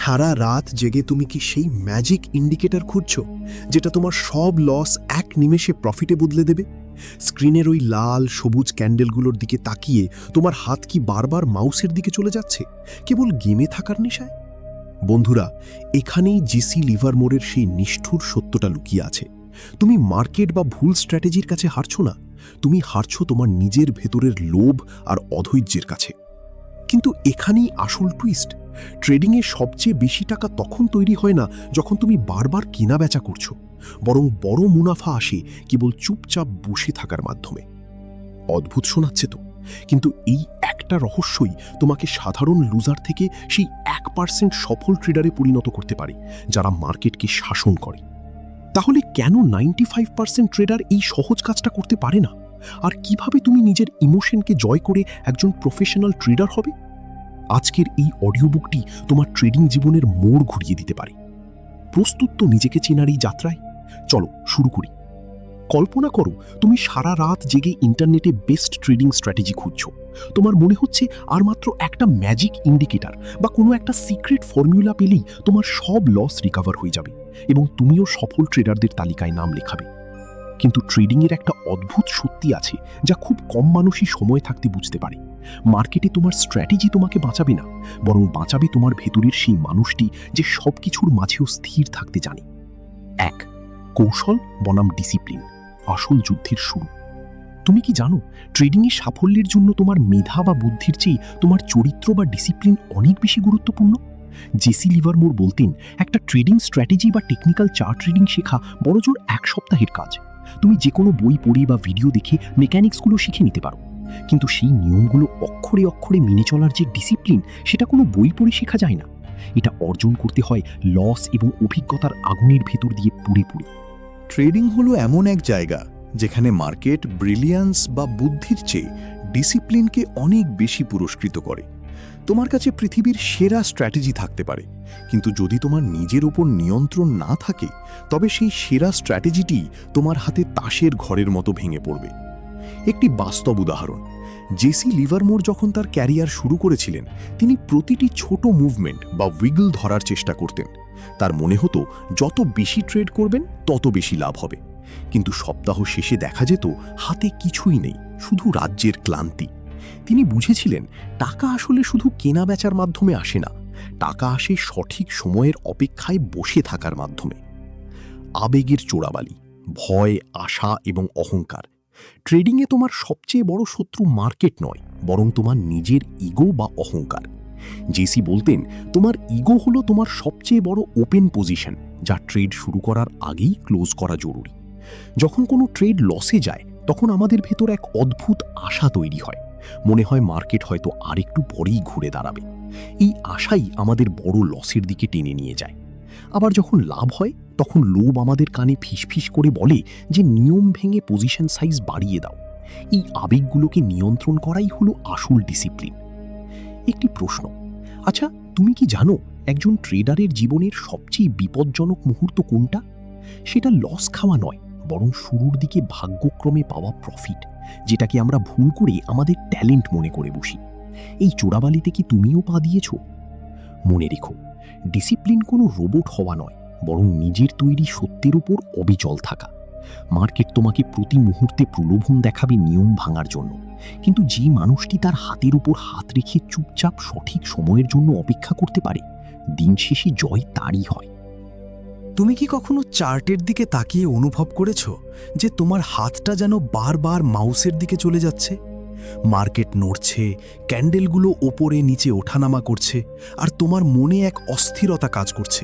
সারা রাত জেগে তুমি কি সেই ম্যাজিক ইন্ডিকেটর খুঁজছো যেটা তোমার সব লস এক নিমেষে প্রফিটে বদলে দেবে? স্ক্রিনের ওই লাল সবুজ ক্যান্ডেলগুলোর দিকে তাকিয়ে তোমার হাত কি বারবার মাউসের দিকে চলে যাচ্ছে কেবল গেমে থাকার নেশায়? বন্ধুরা, এখানেই জেসি লিভারমোরের সেই নিষ্ঠুর সত্যটা লুকিয়ে আছে। তুমি মার্কেট বা ভুল স্ট্র্যাটেজির কাছে হারছো না, তুমি হারছো তোমার নিজের ভেতরের লোভ আর অধৈর্যের কাছে। কিন্তু এখানেই আসল টুইস্ট। ট্রেডিংয়ে সবচেয়ে বেশি টাকা তখন তৈরি হয় না যখন তুমি বারবার কেনা বেচা করছো, বরং বড় মুনাফা আসে কেবল চুপচাপ বসে থাকার মাধ্যমে। অদ্ভুত শোনাচ্ছে তো, কিন্তু এই একটা রহস্যই তোমাকে সাধারণ লুজার থেকে সেই 1% সফল ট্রেডারে পরিণত করতে পারে যারা মার্কেটকে শাসন করে। তাহলে কেন 95% ট্রেডার এই সহজ কাজটা করতে পারে না? আর কিভাবে তুমি নিজের ইমোশনকে জয় করে একজন প্রফেশনাল ট্রেডার হবে? আজকের এই অডিও বুকটি তোমার ট্রেডিং জীবনের মোড় ঘুরিয়ে দিতে পারে। প্রস্তুত তো নিজেকে চেনার এই যাত্রায়? চলো শুরু করি। কল্পনা করো তুমি সারা রাত জেগে ইন্টারনেটে বেস্ট ট্রেডিং স্ট্র্যাটেজি খুঁজছো। তোমার মনে হচ্ছে আর মাত্র একটা ম্যাজিক ইন্ডিকেটর বা কোনো একটা সিক্রেট ফর্মুলা পেলেই তোমার সব লস রিকভার হয়ে যাবে এবং তুমিও সফল ট্রেডারদের তালিকায় নাম লেখাবে। কিন্তু ট্রেডিংয়ের একটা অদ্ভুত সত্যি আছে যা খুব কম মানুষই সময় থাকতে বুঝতে পারে। মার্কেটে তোমার স্ট্র্যাটেজি তোমাকে বাঁচাবে না, বরং বাঁচাবে তোমার ভেতরের সেই মানুষটি যে সব কিছুর মাঝেও স্থির থাকতে জানে। 1. কৌশল বনাম ডিসিপ্লিন, আসল যুদ্ধের শুরু। তুমি কি জানো, ট্রেডিংয়ে সাফল্যের জন্য তোমার মেধা বা বুদ্ধির চেয়ে তোমার চরিত্র বা ডিসিপ্লিন অনেক বেশি গুরুত্বপূর্ণ? জেসি লিভারমোর বলতেন, একটা ট্রেডিং স্ট্র্যাটেজি বা টেকনিক্যাল চার্ট রিডিং শেখা বড়জোর 1 সপ্তাহের কাজ। তুমি যে কোনো বই পড়ে বা ভিডিও দেখে মেকানিক্সগুলো শিখে নিতে পারো, কিন্তু সেই নিয়মগুলো অক্ষরে অক্ষরে মেনে চলার যে ডিসিপ্লিন, সেটা কোনো বই পড়ে শেখা যায় না। এটা অর্জন করতে হয় লস এবং অভিজ্ঞতার আগুনের ভেতর দিয়ে পুড়ে পুড়ে। ট্রেডিং হলো এমন এক জায়গা যেখানে মার্কেট ব্রিলিয়ান্স বা বুদ্ধির চেয়ে ডিসিপ্লিনকে অনেক বেশি পুরস্কৃত করে। তোমার কাছে পৃথিবীর সেরা স্ট্র্যাটেজি থাকতে পারে, কিন্তু যদি তোমার নিজের ওপর নিয়ন্ত্রণ না থাকে, তবে সেই সেরা স্ট্র্যাটেজিটি তোমার হাতে তাসের ঘরের মতো ভেঙে পড়বে। একটি বাস্তব উদাহরণ, জেসি লিভারমোর যখন তার ক্যারিয়ার শুরু করেছিলেন, তিনি প্রতিটি ছোট মুভমেন্ট বা উইগল ধরার চেষ্টা করতেন। তার মনে হতো যত বেশি ট্রেড করবেন তত বেশি লাভ হবে, কিন্তু সপ্তাহ শেষে দেখা যেত হাতে কিছুই নেই, শুধু রাজ্যের ক্লান্তি। তিনি বুঝেছিলেন টাকা আসলে শুধু কেনা বেচার মাধ্যমে আসে না, টাকা আসে সঠিক সময়ের অপেক্ষায় বসে থাকার মাধ্যমে। আবেগের চোরাবালি, ভয়, আশা এবং অহংকার। ট্রেডিংয়ে তোমার সবচেয়ে বড় শত্রু মার্কেট নয়, বরং তোমার নিজের ইগো বা অহংকার। জেসি বলতেন, তোমার ইগো হলো তোমার সবচেয়ে বড় ওপেন পজিশন, যা ট্রেড শুরু করার আগেই ক্লোজ করা জরুরি। যখন কোনো ট্রেড লসে যায়, তখন আমাদের ভেতর এক অদ্ভুত আশা তৈরি হয়। মনে হয় মার্কেট হয়তো আরেকটু পরেই ঘুরে দাঁড়াবে। এই আশাই আমাদের বড় লসের দিকে টেনে নিয়ে যায়। আবার যখন লাভ হয়, তখন লোভ আমাদের কানে ফিসফিস করে বলে যে নিয়ম ভেঙে পজিশন সাইজ বাড়িয়ে দাও। এই আবেগগুলোকে নিয়ন্ত্রণ করাই হলো আসল ডিসিপ্লিন। একটি প্রশ্ন, আচ্ছা তুমি কি জানো একজন ট্রেডারের জীবনের সবচেয়ে বিপজ্জনক মুহূর্ত কোনটা? সেটা লস খাওয়া নয়, বরং শুরুর দিকে ভাগ্যক্রমে পাওয়া প্রফিট, যেটাকে আমরা ভুল করে আমাদের ট্যালেন্ট মনে করে বসি। এই চোরাবালিতে কি তুমিও পা দিয়েছ? মনে রেখো, ডিসিপ্লিন কোনো রোবট হওয়া নয়, বরং নিজের তৈরি সত্যের উপর অবিচল থাকা। মার্কেট তোমাকে প্রতি মুহূর্তে প্রলোভন দেখাবে নিয়ম ভাঙার জন্য, কিন্তু যে মানুষটি তার হাতের উপর হাত রেখে চুপচাপ সঠিক সময়ের জন্য অপেক্ষা করতে পারে, দিন শেষে জয় তারই হয়। তুমি কি কখনো চার্টের দিকে তাকিয়ে অনুভব করেছো যে তোমার হাতটা যেন বারবার মাউসের দিকে চলে যাচ্ছে? মার্কেট নড়ছে, ক্যান্ডেলগুলো ওপরে নিচে ওঠানামা করছে, আর তোমার মনে এক অস্থিরতা কাজ করছে।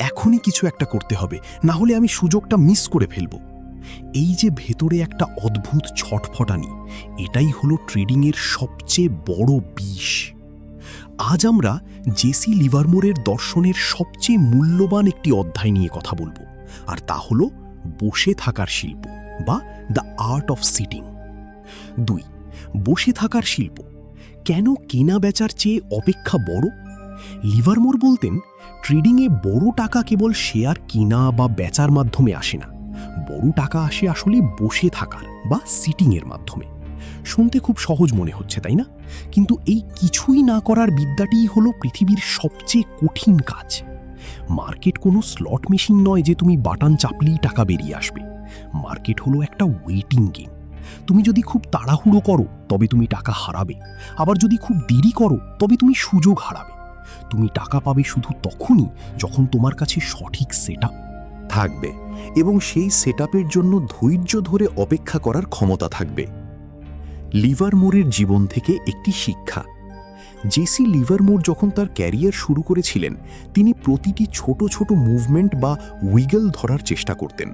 এখনই কিছু একটা করতে হবে, না হলে আমি সুযোগটা মিস করে ফেলব। এই যে ভেতরে একটা অদ্ভুত ছটফটানি, এটাই হলো ট্রেডিংয়ের সবচেয়ে বড় বিষ। আজ আমরা জেসি লিভারমোরের দর্শনের সবচেয়ে মূল্যবান একটি অধ্যায় নিয়ে কথা বলবো, আর তা হলো বসে থাকার শিল্প বা দ্য আর্ট অফ সিটিং। 2. বসে থাকার শিল্প। কেন কেনা বেচার চেয়ে অপেক্ষা বড়? লিভারমোর বলতেন, ট্রেডিংয়ে বড় টাকা কেবল শেয়ার কেনা বা বেচার মাধ্যমে আসে না, বড় টাকা আসে আসলে বসে থাকার বা সিটিংয়ের মাধ্যমে। শুনতে খুব সহজ মনে হচ্ছে, তাই না? কিন্তু এই কিছুই না করার বিদ্যাটিই হলো পৃথিবীর সবচেয়ে কঠিন কাজ। মার্কেট কোনো স্লট মেশিন নয় যে তুমি বাটন চাপলেই টাকা বেরিয়ে আসবে। মার্কেট হলো একটা ওয়েটিং গেম। তুমি যদি খুব তাড়াহুড়ো করো তবে তুমি টাকা হারাবে, আবার যদি খুব দেরি করো তবে তুমি সুযোগ হারাবে। তুমি টাকা পাবে শুধু তখনই যখন তোমার কাছে সঠিক সেটআপ থাকবে এবং সেই সেটআপের জন্য ধৈর্য ধরে অপেক্ষা করার ক্ষমতা থাকবে। লিভারমোরের জীবন থেকে একটি শিক্ষা। জেসি লিভারমোর যখন তার ক্যারিয়ার শুরু করেছিলেন, তিনি প্রতিটি ছোট ছোট মুভমেন্ট বা উইগল ধরার চেষ্টা করতেন।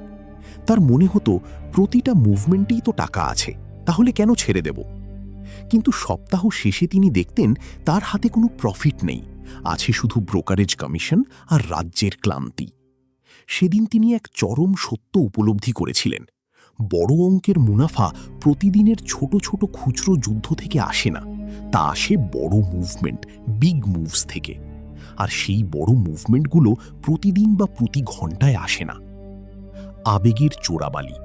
তার মনে হতো প্রতিটা মুভমেন্টেই তো টাকা আছে, তাহলে কেন ছেড়ে দেব? কিন্তু সপ্তাহ শেষে তিনি দেখতেন তার হাতে কোনো প্রফিট নেই, আছে শুধু ব্রোকারেজ কমিশন আর রাজ্যের ক্লান্তি। সেদিন তিনি এক চরম সত্য উপলব্ধি করেছিলেন। বড় অঙ্কের মুনাফা প্রতিদিনের ছোট ছোট খুচরো যুদ্ধ থেকে আসে না, তা আসে বড় মুভমেন্ট, বিগ মুভস থেকে। আর সেই বড় মুভমেন্টগুলো প্রতিদিন বা প্রতি ঘন্টায় আসে না। আবেগের চোরাবালি,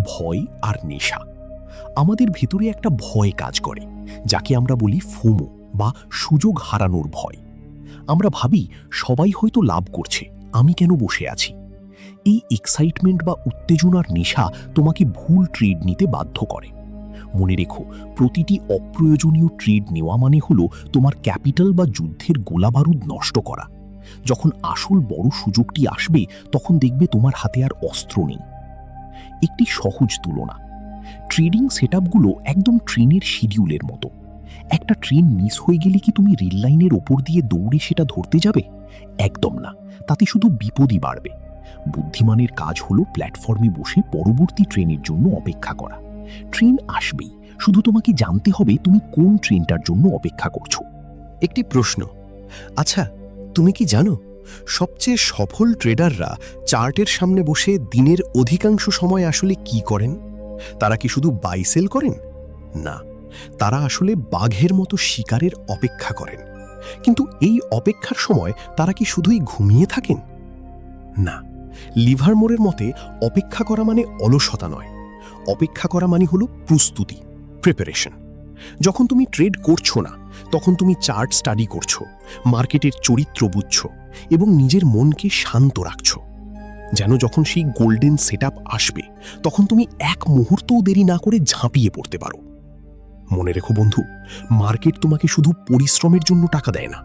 ভয় আর নেশা। আমাদের ভেতরে একটা ভয় কাজ করে, যাকে আমরা বলি ফোমো বা সুযোগ হারানোর ভয়। আমরা ভাবি সবাই হয়তো লাভ করছে, আমি কেন বসে আছি? এই এক্সাইটমেন্ট বা উত্তেজনার নেশা তোমাকে ভুল ট্রেড নিতে বাধ্য করে। মনে রেখো, প্রতিটি অপ্রয়োজনীয় ট্রেড নেওয়া মানে হলো তোমার ক্যাপিটাল বা যুদ্ধের গোলাবারুদ নষ্ট করা। যখন আসল বড় সুযোগটি আসবে তখন দেখবে তোমার হাতে আর অস্ত্র নেই। একটি সহজ তুলনা, ট্রেডিং সেটআপগুলো একদম ট্রেনের শিডিউলের মতো। একটা ট্রেন মিস হয়ে গেলে কি তুমি রেল লাইনের ওপর দিয়ে দৌড়ে সেটা ধরতে যাবে? একদম না, তাতে শুধু বিপদই বাড়বে। বুদ্ধিমানের কাজ হলো প্ল্যাটফর্মে বসে পরবর্তী ট্রেনের জন্য অপেক্ষা করা। ট্রেন আসবেই, শুধু তোমাকে জানতে হবে তুমি কোন ট্রেনটার জন্য অপেক্ষা করছো। একটি প্রশ্ন, আচ্ছা তুমি কি জানো সবচেয়ে সফল ট্রেডাররা চার্টের সামনে বসে দিনের অধিকাংশ সময় আসলে কি করেন? তারা কি শুধু বাই সেল করেন? না, তারা আসলে বাঘের মতো শিকারের অপেক্ষা করেন। কিন্তু এই অপেক্ষার সময় তারা কি শুধুই ঘুমিয়ে থাকেন? না, লিভারমোরের মতে অপেক্ষা করা মানে অলসতা নয়। অপেক্ষা করা মানে হলো প্রস্তুতি, প্রিপারেশন। যখন তুমি ট্রেড করছো না, তখন তুমি চার্ট স্টাডি করছো, মার্কেটের চরিত্র বুঝছো এবং নিজের মনকে শান্ত রাখছো, যেন যখন সেই গোল্ডেন সেটআপ আসবে তখন তুমি এক মুহূর্তও দেরি না করে ঝাঁপিয়ে পড়তে পারো। মনে রেখো বন্ধু, মার্কেট তোমাকে শুধু পরিশ্রমের জন্য টাকা দেয় না,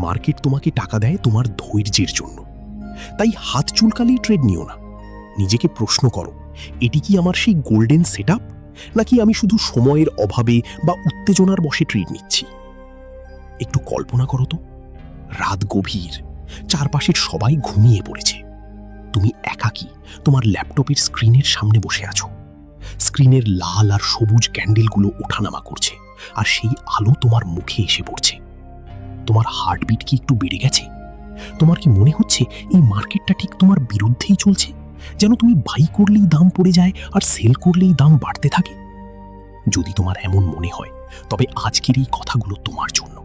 মার্কেট তোমাকে টাকা দেয় তোমার ধৈর্যের জন্য। তাই হাত চুলকালেই ট্রেড নিও না। নিজেকে প্রশ্ন করো, এটি কি আমার সেই গোল্ডেন সেটআপ, নাকি আমি শুধু সময়ের অভাবে বা উত্তেজনার বশে ট্রেড নিচ্ছি? একটু কল্পনা করো তো, রাত গভীর, চারপাশের সবাই ঘুমিয়ে পড়েছে, তুমি একাকী তোমার ল্যাপটপের স্ক্রিনের সামনে বসে আছো। স্ক্রিনের লাল আর সবুজ ক্যান্ডেলগুলো ওঠানামা করছে, আর সেই আলো তোমার মুখে এসে পড়ছে। তোমার হার্টবিট কি একটু বেড়ে গেছে? তোমার কি মনে হচ্ছে এই মার্কেটটা ঠিক তোমার বিরুদ্ধেই চলছে, যেন তুমি বাই করলেই দাম পড়ে যায় আর সেল করলেই দাম বাড়তে থাকে? যদি তোমার এমন মনে হয় তবে আজকের এই কথাগুলো তোমার জন্য।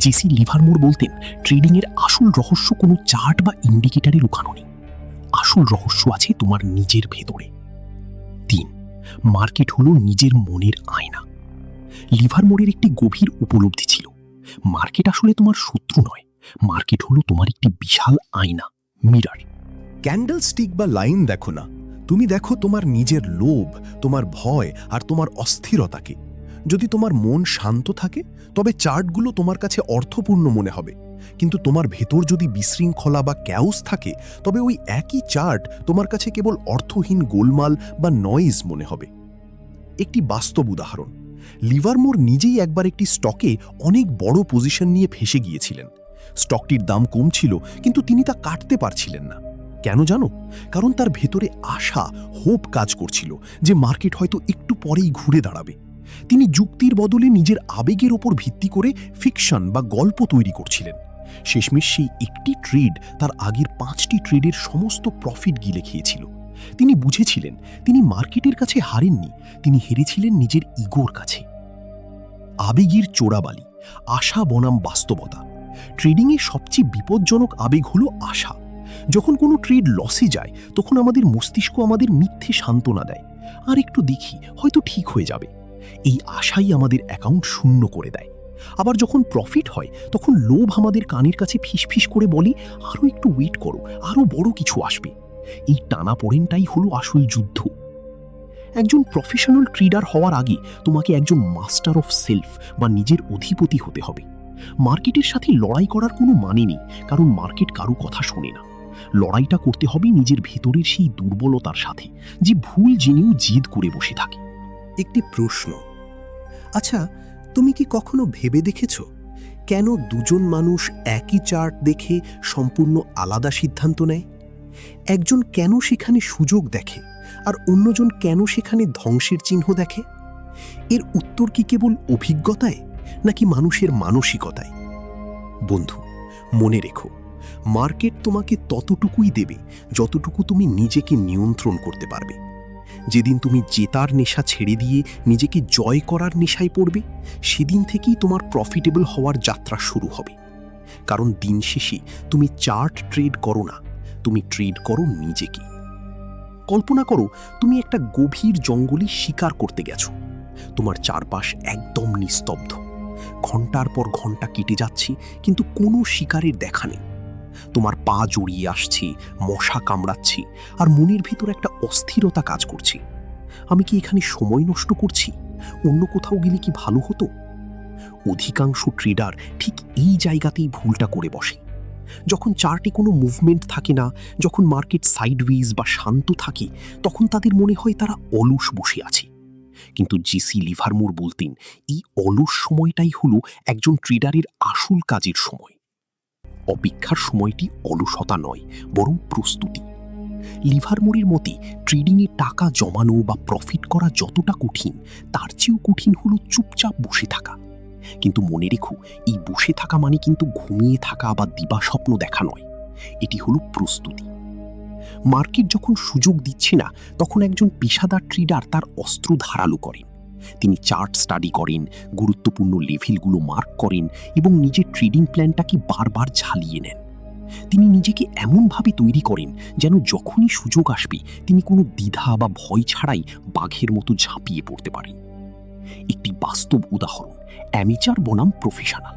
জেসি লিভারমোর বলতেন, ট্রেডিংয়ের আসল রহস্য কোনো চার্ট বা ইন্ডিকেটরে লুকানো নেই, আসল রহস্য আছে তোমার নিজের ভেতরে। 3, মার্কেট হলো নিজের মনের আয়না। লিভারমোরের একটি গভীর উপলব্ধি ছিল, মার্কেট আসলে তোমার শত্রু নয়, মার্কেট হলো তোমার একটি বিশাল আয়না, মিরর। ক্যান্ডেল স্টিক বা লাইন দেখো না, তুমি দেখো তোমার নিজের লোভ, তোমার ভয় আর তোমার অস্থিরতাকে। যদি তোমার মন শান্ত থাকে তবে চার্টগুলো তোমার কাছে অর্থপূর্ণ মনে হবে, কিন্তু তোমার ভেতর যদি বিশৃঙ্খলা বা ক্যাওস থাকে তবে ওই একই চার্ট তোমার কাছে কেবল অর্থহীন গোলমাল বা নয়েজ মনে হবে। একটি বাস্তব উদাহরণ, লিভারমোর নিজেই একবার একটি স্টকে অনেক বড় পজিশন নিয়ে ফেঁসে গিয়েছিলেন। স্টকটির দাম কম ছিল, কিন্তু তিনি তা কাটতে পারছিলেন না। কেন জানো? কারণ তার ভেতরে আশা, হোপ কাজ করছিল যে মার্কেট হয়তো একটু পরেই ঘুরে দাঁড়াবে। তিনি যুক্তির বদলে নিজের আবেগের ওপর ভিত্তি করে ফিকশন বা গল্প তৈরি করছিলেন। শেষমেশ সেই একটি ট্রেড তার আগের 5টি ট্রেডের সমস্ত প্রফিট গিলে খেয়েছিল। তিনি বুঝেছিলেন তিনি মার্কেটের কাছে হারেননি, তিনি হেরেছিলেন নিজের ইগোর কাছে। আবেগের চোরাবালি, আশা বনাম বাস্তবতা। ট্রেডিংয়ে সবচেয়ে বিপজ্জনক আবেগ হলো আশা। যখন কোনো ট্রেড লসে যায় তখন আমাদের মস্তিষ্ক আমাদের মিথ্যে সান্ত্বনা দেয়, আর একটু দেখি হয়তো ঠিক হয়ে যাবে। এই আশাই আমাদের অ্যাকাউন্ট শূন্য করে দেয়। আবার যখন প্রফিট হয় তখন লোভ আমাদের কানের কাছে ফিসফিস করে বলি, আরও একটু ওয়েট করো, আরও বড় কিছু আসবে। এই টানাপোড়েনটাই হলো আসল যুদ্ধ। একজন প্রফেশনাল ট্রেডার হওয়ার আগে তোমাকে একজন মাস্টার অফ সেলফ বা নিজের অধিপতি হতে হবে। মার্কেটের সাথে লড়াই করার কোনো মানে নেই, কারণ মার্কেট কারো কথা শোনে না। লড়াইটা করতে হবে নিজের ভেতরের সেই দুর্বলতার সাথে, যে ভুল জেনেও জিদ করে বসে থাকে। একটি প্রশ্ন, আচ্ছা তুমি কি কখনো ভেবে দেখেছ কেন দুজন মানুষ একই চার্ট দেখে সম্পূর্ণ আলাদা সিদ্ধান্ত নেয়? একজন কেন সেখানে সুযোগ দেখে আর অন্যজন কেন সেখানে ধ্বংসের চিহ্ন দেখে? এর উত্তর কি কেবল অভিজ্ঞতায় নাকি মানুষের মানসিকতায়? বন্ধু, মনে রেখো, মার্কেট তোমাকে ততটুকুই দেবে যতটুকু তুমি নিজেকে নিয়ন্ত্রণ করতে পারবে। যেদিন তুমি জেতার নেশা ছেড়ে দিয়ে নিজেকে জয় করার নেশায় পড়বে, সেদিন থেকেই তোমার প্রফিটেবল হওয়ার যাত্রা শুরু হবে। কারণ দিন শেষে তুমি চার্ট ট্রেড করো না, তুমি ট্রেড করো নিজেকে। কল্পনা করো তুমি একটা গভীর জঙ্গলে শিকার করতে গেছো। তোমার চারপাশ একদম নিস্তব্ধ। ঘন্টার পর ঘন্টা কেটে যাচ্ছে, কিন্তু কোনো শিকারের দেখা নেই। তোমার পা জড়িয়ে আসছে, মশা কামড়াচ্ছে, আর মনের ভিতর একটা অস্থিরতা কাজ করছে। আমি কি এখানে সময় নষ্ট করছি? অন্য কোথাও গেলে কি ভালো হতো? অধিকাংশ ট্রেডার ঠিক এই জায়গাতেই ভুলটা করে বসে। যখন চার্টে কোনো মুভমেন্ট থাকে না, যখন মার্কেট সাইডওয়েজ বা শান্ত থাকে, তখন তাদের মনে হয় তারা অলস বসে আছে। কিন্তু জেসি লিভারমোর বলতেন, এই অলস সময়টাই হলো একজন ট্রেডারের আসল কাজের সময়। অপেক্ষার সময়টি অলসতা নয়, বরং প্রস্তুতি। লিভারমোরের মতে ট্রেডিংয়ে টাকা জমানো বা প্রফিট করা যতটা কঠিন, তার চেয়েও কঠিন হলো চুপচাপ বসে থাকা। কিন্তু মনে রেখো, এই বসে থাকা মানে কিন্তু ঘুমিয়ে থাকা বা দিবাস্বপ্ন দেখা নয়, এটি হলো প্রস্তুতি। মার্কেট যখন সুযোগ দিচ্ছে না, তখন একজন পেশাদার ট্রেডার তার অস্ত্র ধারালো করেন। তিনি চার্ট স্টাডি করেন, গুরুত্বপূর্ণ লেভেলগুলো মার্ক করেন এবং নিজের ট্রেডিং প্ল্যানটাকে বারবার ঝালিয়ে নেন। তিনি নিজেকে এমনভাবে তৈরি করেন যেন যখনই সুযোগ আসবে তিনি কোনো দ্বিধা বা ভয় ছাড়াই বাঘের মতো ঝাঁপিয়ে পড়তে পারেন। একটি বাস্তব উদাহরণ, অ্যামেচার বনাম প্রফেশনাল।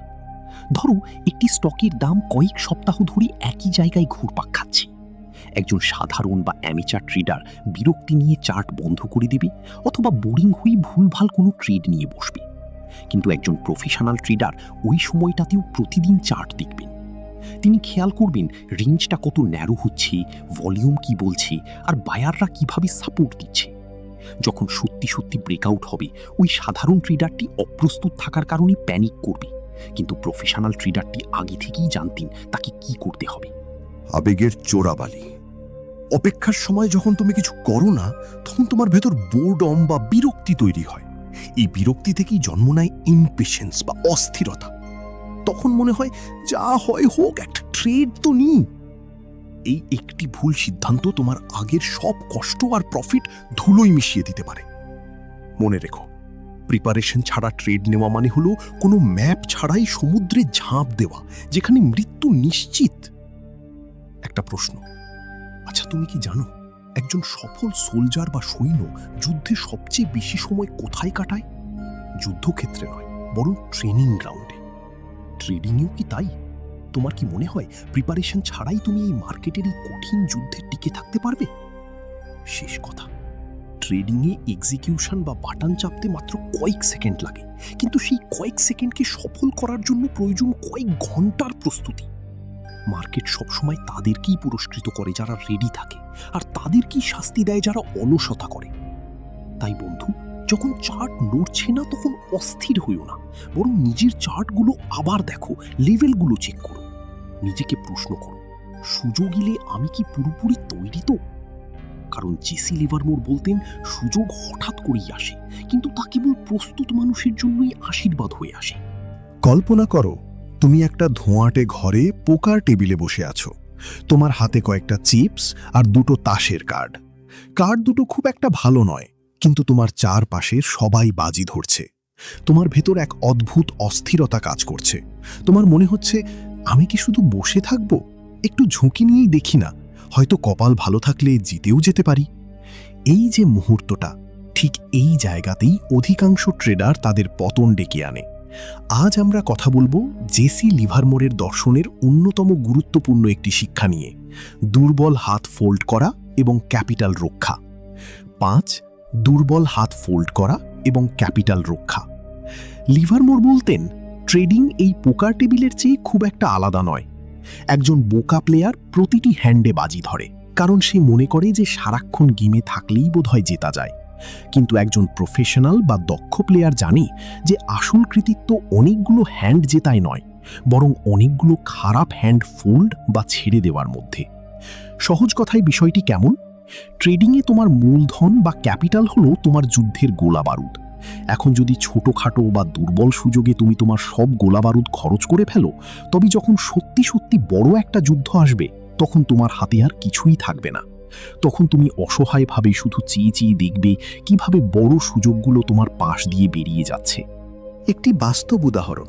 ধরো একটি স্টকের দাম কয়েক সপ্তাহ ধরে একই জায়গায় ঘুরপাক খাচ্ছে। একজন সাধারণ বা অ্যামেচার ট্রেডার বিরক্তি নিয়ে চার্ট বন্ধ করে দেবে অথবা বোরিং হয়ে ভুলভাল কোনো ট্রেড নিয়ে বসবে। কিন্তু একজন প্রফেশনাল ট্রেডার ওই সময়টাতেও প্রতিদিন চার্ট দেখবেন। তিনি খেয়াল করবেন রেঞ্জটা কত ন্যারো হচ্ছে, ভলিউম কি বলছে, আর বায়াররা কিভাবে সাপোর্ট দিচ্ছে। যখন সত্যি সত্যি ব্রেকআউট হবে, ওই সাধারণ ট্রেডারটি অপ্রস্তুত থাকার কারণে প্যানিক করবে, কিন্তু প্রফেশনাল ট্রেডারটি আগে থেকেই জানতেন তাকে কি করতে হবে। আবেগের চোরাবালি। অপেক্ষার সময় যখন তুমি কিছু করো না, তখন তোমার ভেতর বোরডম বা বিরক্তি তৈরি হয়। এই বিরক্তি থেকেই জন্ম নেয় ইমপেশেন্স বা অস্থিরতা। তখন মনে হয় যা হয় হোক, একটা ট্রেড তো নিই। এই একটি ভুল সিদ্ধান্ত তোমার আগের সব কষ্ট আর প্রফিট ধুলোয় মিশিয়ে দিতে পারে। মনে রেখো, প্রিপারেশন ছাড়া ট্রেড নেওয়া মানে হলো কোনো ম্যাপ ছাড়াই সমুদ্রে ঝাঁপ দেওয়া, যেখানে মৃত্যু নিশ্চিত। একটা প্রশ্ন, আচ্ছা তুমি কি জানো একজন সফল সোলজার বা সৈন্য যুদ্ধে সবচেয়ে বেশি সময় কোথায় কাটায়? যুদ্ধক্ষেত্রে নয়, বরং ট্রেনিং গ্রাউন্ডে। ট্রেডিংয়েও কি তাই? তোমার কি মনে হয় প্রিপারেশন ছাড়াই তুমি এই মার্কেটের এই কঠিন যুদ্ধে টিকে থাকতে পারবে? শেষ কথা, ট্রেডিংয়ে এক্সিকিউশন বা বাটন চাপতে মাত্র কয়েক সেকেন্ড লাগে, কিন্তু সেই কয়েক সেকেন্ডকে সফল করার জন্য প্রয়োজন কয়েক ঘন্টার প্রস্তুতি। মার্কেট সবসময় তাদেরকেই পুরস্কৃত করে যারা রেডি থাকে, আর তাদেরকেই শাস্তি দেয় যারা অলসতা করে। তাই বন্ধু, যখন চার্ট নড়ছে না তখন অস্থির হইও না, বরং নিজের চার্টগুলো আবার দেখো, লেভেলগুলো চেক করো, নিজেকে প্রশ্ন করো, সুযোগ এলে আমি কি পুরোপুরি তৈরি তো? কারণ জেসি লিভারমোর বলতেন, সুযোগ হঠাৎ করেই আসে, কিন্তু তা কেবল প্রস্তুত মানুষের জন্যই আশীর্বাদ হয়ে আসে। কল্পনা করো তুমি একটা ধোঁয়াটে ঘরে পোকার টেবিলে বসে আছো। তোমার হাতে কয়েকটা চিপস আর দুটো তাসের কার্ড। কার্ড দুটো খুব একটা ভালো নয়, কিন্তু তোমার চারপাশে সবাই বাজি ধরছে। তোমার ভেতর এক অদ্ভুত অস্থিরতা কাজ করছে। তোমার মনে হচ্ছে, আমি কি শুধু বসে থাকবো? একটু ঝুঁকি নিয়েই দেখি না, হয়তো কপাল ভালো থাকলে জিতেও যেতে পারি। এই যে মুহূর্তটা, ঠিক এই জায়গাতেই অধিকাংশ ট্রেডার তাদের পতন ডেকে আনে। আজ আমরা কথা বলবো জেসি লিভারমোরের দর্শনের অন্যতম গুরুত্বপূর্ণ একটি শিক্ষা নিয়ে, দুর্বল হাত ফোল্ড করা এবং ক্যাপিটাল রক্ষা। 5. দুর্বল হাত ফোল্ড করা এবং ক্যাপিটাল রক্ষা। লিভারমোর বলতেন, ট্রেডিং এই পোকার টেবিলের চেয়ে খুব একটা আলাদা নয়। একজন বোকা প্লেয়ার প্রতিটি হ্যান্ডে বাজি ধরে, কারণ সে মনে করে যে সারাক্ষণ গেমে থাকলেই বোধহয় জেতা যায়। কিন্তু একজন প্রফেশনাল বা দক্ষ প্লেয়ার জানে যে আসল কৃতিত্ব অনেকগুলো হ্যান্ড জেতায় নয়, বরং অনেকগুলো খারাপ হ্যান্ড ফোল্ড বা ছেড়ে দেওয়ার মধ্যে। সহজ কথায় বিষয়টি কেমন? ট্রেডিংয়ে তোমার মূলধন বা ক্যাপিটাল হলো তোমার যুদ্ধের গোলা বারুদ। এখন যদি ছোটখাটো বা দুর্বল সুযোগে তুমি তোমার সব গোলা বারুদ খরচ করে ফেলো, তবে যখন সত্যি সত্যি বড় একটা যুদ্ধ আসবে, তখন তোমার হাতে আর কিছুই থাকবে না। তখন তুমি অসহায়ভাবে শুধু চেয়ে চেয়ে দেখবে কিভাবে বড় সুযোগগুলো তোমার পাশ দিয়ে বেরিয়ে যাচ্ছে। একটি বাস্তব উদাহরণ,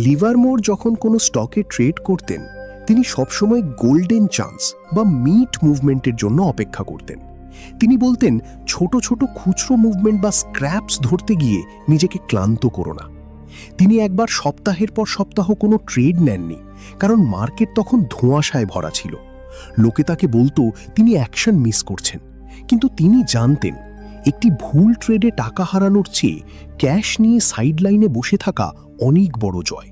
লিভারমোর যখন কোনো স্টকে ট্রেড করতেন, তিনি সবসময় গোল্ডেন চান্স বা মিট মুভমেন্টের জন্য অপেক্ষা করতেন। তিনি বলতেন, ছোট ছোট খুচরো মুভমেন্ট বা স্ক্র্যাপস ধরতে গিয়ে নিজেকে ক্লান্ত করো না। তিনি একবার সপ্তাহের পর সপ্তাহ কোনো ট্রেড নেননি, কারণ মার্কেট তখন ধোঁয়াশায় ভরা ছিল। লোকে তাকে বলতো তিনি অ্যাকশন মিস করছেন, কিন্তু তিনি জানতেন একটি ভুল ট্রেডে টাকা হারানোর চেয়ে ক্যাশ নিয়ে সাইডলাইনে বসে থাকা অনেক বড় জয়।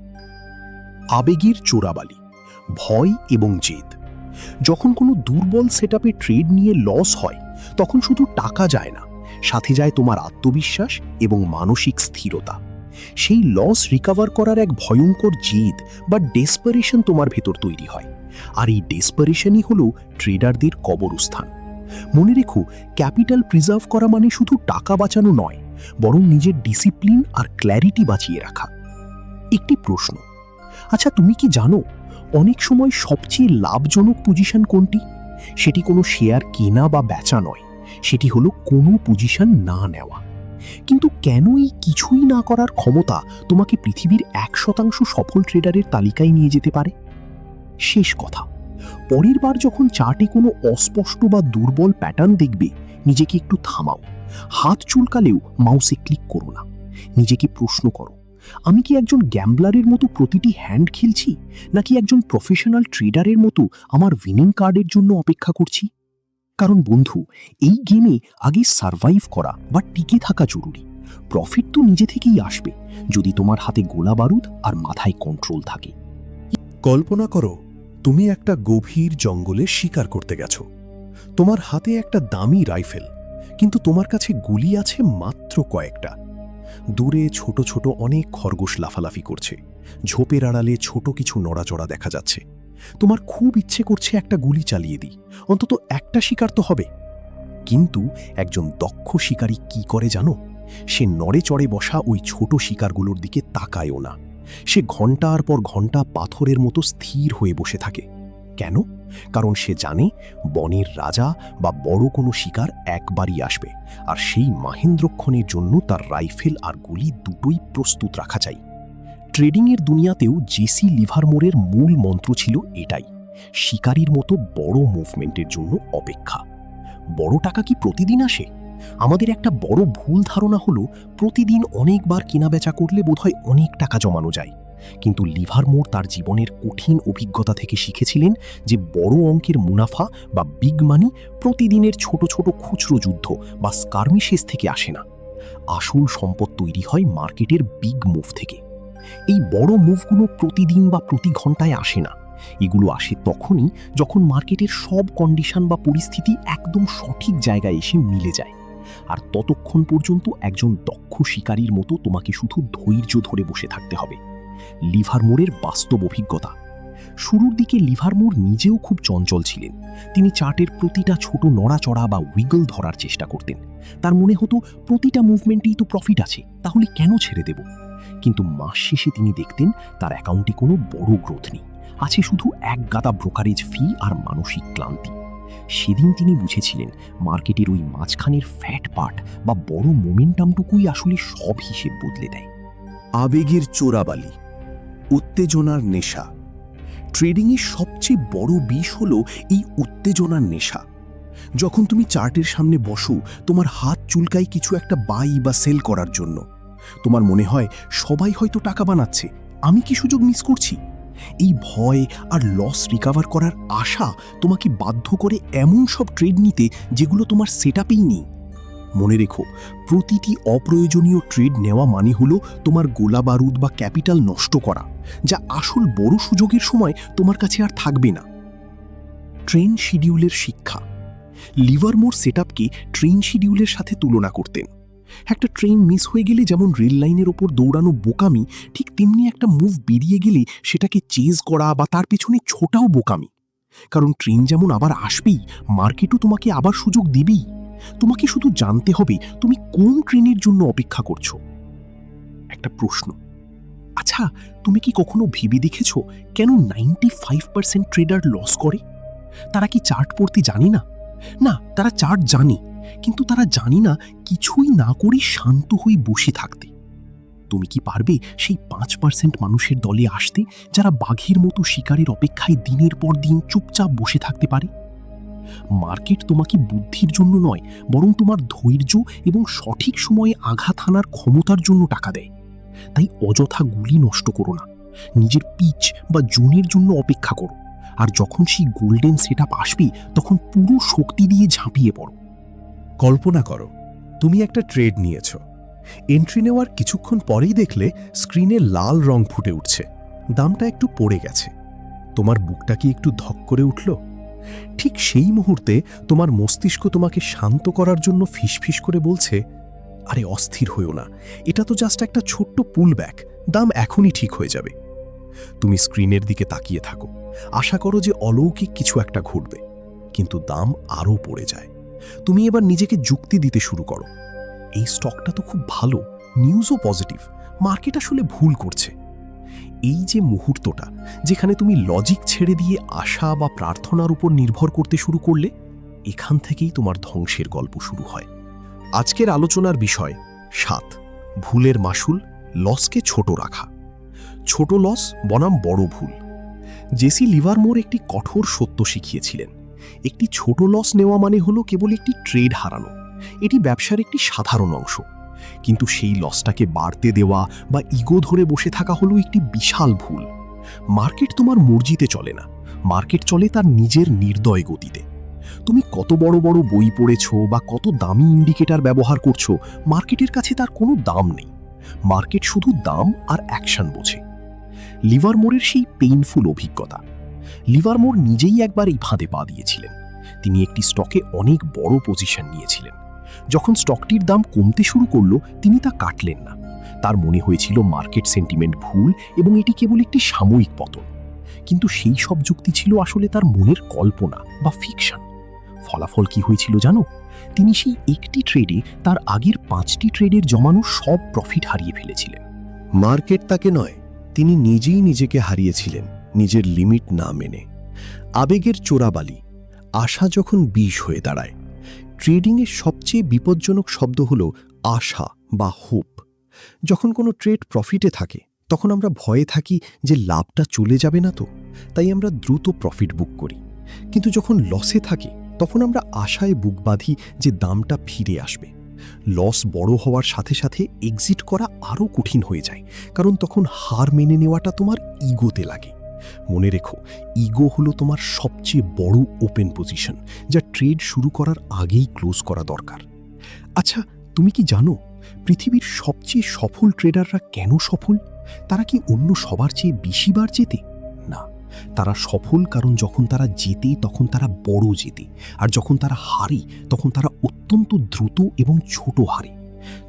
আবেগের চোরাবালি, ভয় এবং জেদ। যখন কোনো দুর্বল সেটআপে ট্রেড নিয়ে লস হয়, তখন শুধু টাকা যায় না, সাথে যায় তোমার আত্মবিশ্বাস এবং মানসিক স্থিরতা। সেই লস রিকভার করার এক ভয়ঙ্কর জেদ বা ডেসপারেশন তোমার ভেতর তৈরি হয়। আর এই ডেসপারেশনই হলো ট্রেডারদের কবরস্থান। মনে রেখো, ক্যাপিটাল প্রিজার্ভ করা মানে শুধু টাকা বাঁচানো নয়, বরং নিজের ডিসিপ্লিন আর ক্ল্যারিটি বাঁচিয়ে রাখা। একটি প্রশ্ন, আচ্ছা তুমি কি জানো অনেক সময় সবচেয়ে লাভজনক পজিশন কোনটি? সেটি কোনো শেয়ার কেনা বা বেচা নয়, সেটি হলো কোনো পজিশন না নেওয়া। কিন্তু কেন এই কিছুই না করার ক্ষমতা তোমাকে পৃথিবীর 1% সফল ট্রেডারের তালিকায় নিয়ে যেতে পারে? শেষ কথা, পরের বার যখন চার্টে কোনো অস্পষ্ট বা দুর্বল প্যাটার্ন দেখবে, নিজেকে একটু থামাও। হাত চুলকালেও মাউসে ক্লিক করো না। নিজেকে প্রশ্ন করো, আমি কি একজন গ্যাম্বলারের মতো প্রতিটি হ্যান্ড খেলছি, নাকি একজন প্রফেশনাল ট্রেডারের মতো আমার উইনিং কার্ডের জন্য অপেক্ষা করছি? কারণ বন্ধু, এই গেমে আগে সার্ভাইভ করা বা টিকে থাকা জরুরি। প্রফিট তো নিজে থেকেই আসবে, যদি তোমার হাতে গোলা বারুদ আর মাথায় কন্ট্রোল থাকে। কল্পনা করো, তুমি একটা গভীর জঙ্গলে শিকার করতে গেছো। তোমার হাতে একটা দামি রাইফেল, কিন্তু তোমার কাছে গুলি আছে মাত্র কয়েকটা। দূরে ছোট ছোট অনেক খরগোশ লাফালাফি করছে, ঝোপের আড়ালে ছোট কিছু নড়াচড়া দেখা যাচ্ছে। তোমার খুব ইচ্ছে করছে একটা গুলি চালিয়ে দিই, অন্তত একটা শিকার তো হবে। কিন্তু একজন দক্ষ শিকারী কি করে জানো? সে নড়ে চড়ে বসা ওই ছোট শিকারগুলোর দিকে তাকায়ও না। সে ঘন্টার পর ঘন্টা পাথরের মতো স্থির হয়ে বসে থাকে। কেন? কারণ সে জানে বনের রাজা বা বড় কোনো শিকার একবারই আসবে, আর সেই মাহেন্দ্রক্ষণের জন্য তার রাইফেল আর গুলি দুটোই প্রস্তুত রাখা চাই। ট্রেডিংয়ের দুনিয়াতেও জেসি লিভারমোরের মূল মন্ত্র ছিল এটাই, শিকারীর মতো বড় মুভমেন্টের জন্য অপেক্ষা। বড় টাকা কি প্রতিদিন আসে? আমাদের একটা বড় ভুল ধারণা হলো প্রতিদিন অনেকবার কেনাবেচা করলে বোধহয় অনেক টাকা জমানো যায়। কিন্তু লিভারমোর তার জীবনের কঠিন অভিজ্ঞতা থেকে শিখেছিলেন যে বড় অঙ্কের মুনাফা বা বিগ মানি প্রতিদিনের ছোট ছোট খুচরো যুদ্ধ বা স্কার্মিশেস থেকে আসে না। আসল সম্পদ তৈরি হয় মার্কেটের বিগ মুভ থেকে। এই বড় মুভগুলো প্রতিদিন বা প্রতি ঘন্টায় আসে না। এগুলো আসে তখনই যখন মার্কেটের সব কন্ডিশন বা পরিস্থিতি একদম সঠিক জায়গায় এসে মিলে যায়। আর ততক্ষণ পর্যন্ত একজন দক্ষ শিকারীর মতো তোমাকে শুধু ধৈর্য ধরে বসে থাকতে হবে। লিভারমোরের বাস্তব অভিজ্ঞতা। শুরুর দিকে লিভারমোর নিজেও খুব চঞ্চল ছিলেন। তিনি চার্টের প্রতিটা ছোট নড়াচড়া বা উইগল ধরার চেষ্টা করতেন। তার মনে হতো প্রতিটা মুভমেন্টেই তো প্রফিট আছে, তাহলে কেন ছেড়ে দেব? কিন্তু মাস শেষে তিনি দেখতেন তার অ্যাকাউন্টে কোনো বড় গ্রোথ নেই, আছে শুধু এক গাদা ব্রোকারেজ ফি আর মানসিক ক্লান্তি। সেদিন তিনি বুঝেছিলেন মার্কেটের ওই মাঝখানের ফ্যাট পার্ট বা বড় মোমেন্টামটুকুই আসলে সব হিসেব বদলে দেয়। আবেগের চোরাবালি, উত্তেজনার নেশা। ট্রেডিংয়ের সবচেয়ে বড় বিষ হলো এই উত্তেজনার নেশা। যখন তুমি চার্টের সামনে বসো, তোমার হাত চুলকাই কিছু একটা বাই বা সেল করার জন্য। তোমার মনে হয় সবাই হয়তো টাকা বানাচ্ছে, আমি কি সুযোগ মিস করছি? এই ভয় আর লস রিকভার করার আশা তোমাকে বাধ্য করে এমন সব ট্রেড নিতে যেগুলো তোমার সেটআপেই নেই। মনে রেখো, প্রতিটি অপ্রয়োজনীয় ট্রেড নেওয়া মানে হলো তোমার গোলা বারুদ বা ক্যাপিটাল নষ্ট করা, যা আসল বড় সুযোগের সময় তোমার কাছে আর থাকবে না। ট্রেন শিডিউলের শিক্ষা। লিভারমোর সেটআপকে ট্রেন শিডিউলের সাথে তুলনা করতেন। একটা ট্রেন মিস হয়ে গেলে যেমন রেল লাইনের ওপর দৌড়ানো বোকামি, ঠিক তেমনি একটা মুভ বেরিয়ে গেলে সেটাকে চেজ করা বা তার পেছনে ছোটাও বোকামি। কারণ ট্রেন যেমন আবার আসবেই, মার্কেটও তোমাকে আবার সুযোগ দিবেই। তোমাকে শুধু জানতে হবে তুমি কোন ট্রেনের জন্য অপেক্ষা করছো। একটা প্রশ্ন, আচ্ছা, তুমি কি কখনো ভেবে দেখেছ কেন 95% ট্রেডার লস করে? তারা কি চার্ট পড়তে জানে না? না, তারা চার্ট জানে, কিন্তু তারা জানে না কিছুই না করে শান্ত হয়ে বসে থাকতে। তুমি কি পারবে সেই 5% মানুষের দলে আসতে যারা বাঘের মতো শিকারের অপেক্ষায় দিনের পর দিন চুপচাপ বসে থাকতে পারে? মার্কেট তোমাকে বুদ্ধির জন্য নয়, বরং তোমার ধৈর্য এবং সঠিক সময়ে আঘাত হানার ক্ষমতার জন্য টাকা দেয়। তাই অযথা গুলি নষ্ট করো না, নিজের পিচ বা জোনের জন্য অপেক্ষা করো। আর যখন সেই গোল্ডেন সেটআপ আসবে, তখন পুরো শক্তি দিয়ে ঝাঁপিয়ে পড়ো। কল্পনা করো, তুমি একটা ট্রেড নিয়েছ। এন্ট্রি নেওয়ার কিছুক্ষণ পরেই দেখলে স্ক্রিনে লাল রং ফুটে উঠছে, দামটা একটু পড়ে গেছে। তোমার বুকটা কি একটু ধক করে উঠল? ঠিক সেই মুহূর্তে তোমার মস্তিষ্ক তোমাকে শান্ত করার জন্য ফিসফিস করে বলছে, আরে অস্থির হইও না, এটা তো জাস্ট একটা ছোট্ট পুল ব্যাক, দাম এখনই ঠিক হয়ে যাবে। তুমি স্ক্রিনের দিকে তাকিয়ে থাকো, আশা করো যে অলৌকিক কিছু একটা ঘটবে, কিন্তু দাম আরও পড়ে যায়। তুমি এবার নিজেকে যুক্তি দিতে শুরু করো, এই স্টকটা তো খুব ভালো, নিউজও পজিটিভ, মার্কেট আসলে ভুল করছে। এই যে মুহূর্তটা যেখানে তুমি লজিক ছেড়ে দিয়ে আশা বা প্রার্থনার উপর নির্ভর করতে শুরু করলে, এখান থেকেই তোমার ধ্বংসের গল্প শুরু হয়। আজকের আলোচনার বিষয় 7, ভুলের মাসুল, লসকে ছোট রাখা। ছোট লস বনাম বড় ভুল। জেসি লিভারমোর একটি কঠোর সত্য শিখিয়েছিলেন, একটি ছোট লস নেওয়া মানে হলো কেবল একটি ট্রেড হারানো। এটি ব্যবসার একটি সাধারণ অংশ, কিন্তু সেই লসটাকে বাড়তে দেওয়া বা ইগো ধরে বসে থাকা হলো একটি বিশাল ভুল। মার্কেট তোমার মর্জিতে চলে না, মার্কেট চলে তার নিজের নির্দয় গতিতে। তুমি কত বড় বড় বই পড়েছো বা কত দামি ইন্ডিকেটর ব্যবহার করছো, মার্কেটের কাছে তার কোনো দাম নেই। মার্কেট শুধু দাম আর অ্যাকশন বোঝে। লিভারমোরের সেই পেইনফুল অভিজ্ঞতা। লিভারমোর নিজেই একবার এই ফাঁদে পা দিয়েছিলেন। তিনি একটি স্টকে অনেক বড় পজিশন নিয়েছিলেন। যখন স্টকটির দাম কমতে শুরু করলো, তিনি তা কাটলেন না। তার মনে হয়েছিল মার্কেট সেন্টিমেন্ট ভুল এবং এটি কেবল একটি সাময়িক পতন। কিন্তু সেই সব যুক্তি ছিল আসলে তার মনের কল্পনা বা ফিকশন। ফলাফল কি হয়েছিল জানো? তিনি সেই একটি ট্রেডে তার আগের 5টি ট্রেডের জমানো সব প্রফিট হারিয়ে ফেলেছিলেন। মার্কেট তাকে নয়, তিনি নিজেই নিজেকে হারিয়েছিলেন, নিজের লিমিট না মেনে। আবেগের চোরাবালি, আশা যখন বিষ হয়ে দাঁড়ায়। ট্রেডিংয়ের সবচেয়ে বিপজ্জনক শব্দ হল আশা বা হোপ। যখন কোনো ট্রেড প্রফিটে থাকে, তখন আমরা ভয়ে থাকি যে লাভটা চলে যাবে না তো, তাই আমরা দ্রুত প্রফিট বুক করি। কিন্তু যখন লসে থাকে, তখন আমরা আশায় বুক বাঁধি যে দামটা ফিরে আসবে। লস বড় হওয়ার সাথে সাথে এক্সিট করা আরও কঠিন হয়ে যায়, কারণ তখন হার মেনে নেওয়াটা তোমার ইগোতে লাগে। মনে রেখো, ইগো হলো তোমার সবচেয়ে বড় ওপেন পজিশন, যা ট্রেড শুরু করার আগেই ক্লোজ করা দরকার। আচ্ছা, তুমি কি জানো পৃথিবীর সবচেয়ে সফল ট্রেডাররা কেন সফল? তারা কি অন্য সবার চেয়ে বেশি বার জেতে? না, তারা সফল কারণ যখন তারা জেতে তখন তারা বড় জেতে, আর যখন তারা হারে তখন তারা অত্যন্ত দ্রুত এবং ছোট হারে।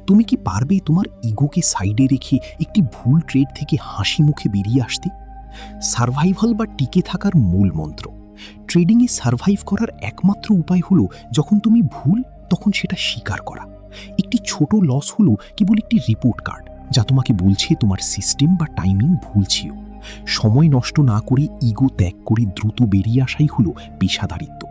তুমি কি পারবে তোমার ইগোকে সাইডে রেখে একটি ভুল ট্রেড থেকে হাসি মুখে বেরিয়ে আসতে? সার্ভাইভাল বা টিকে থাকার মূল মন্ত্র। ট্রেডিংয়ে সার্ভাইভ করার একমাত্র উপায় হলো যখন তুমি ভুল, তখন সেটা স্বীকার করা। একটি ছোট লস হলো কেবল একটি রিপোর্ট কার্ড, যা তোমাকে বলছে তোমার সিস্টেম বা টাইমিং ভুল ছিল। সময় নষ্ট না করে ইগো ত্যাগ করে দ্রুত বেরিয়ে আসাই হলো পেশাদারিত্ব।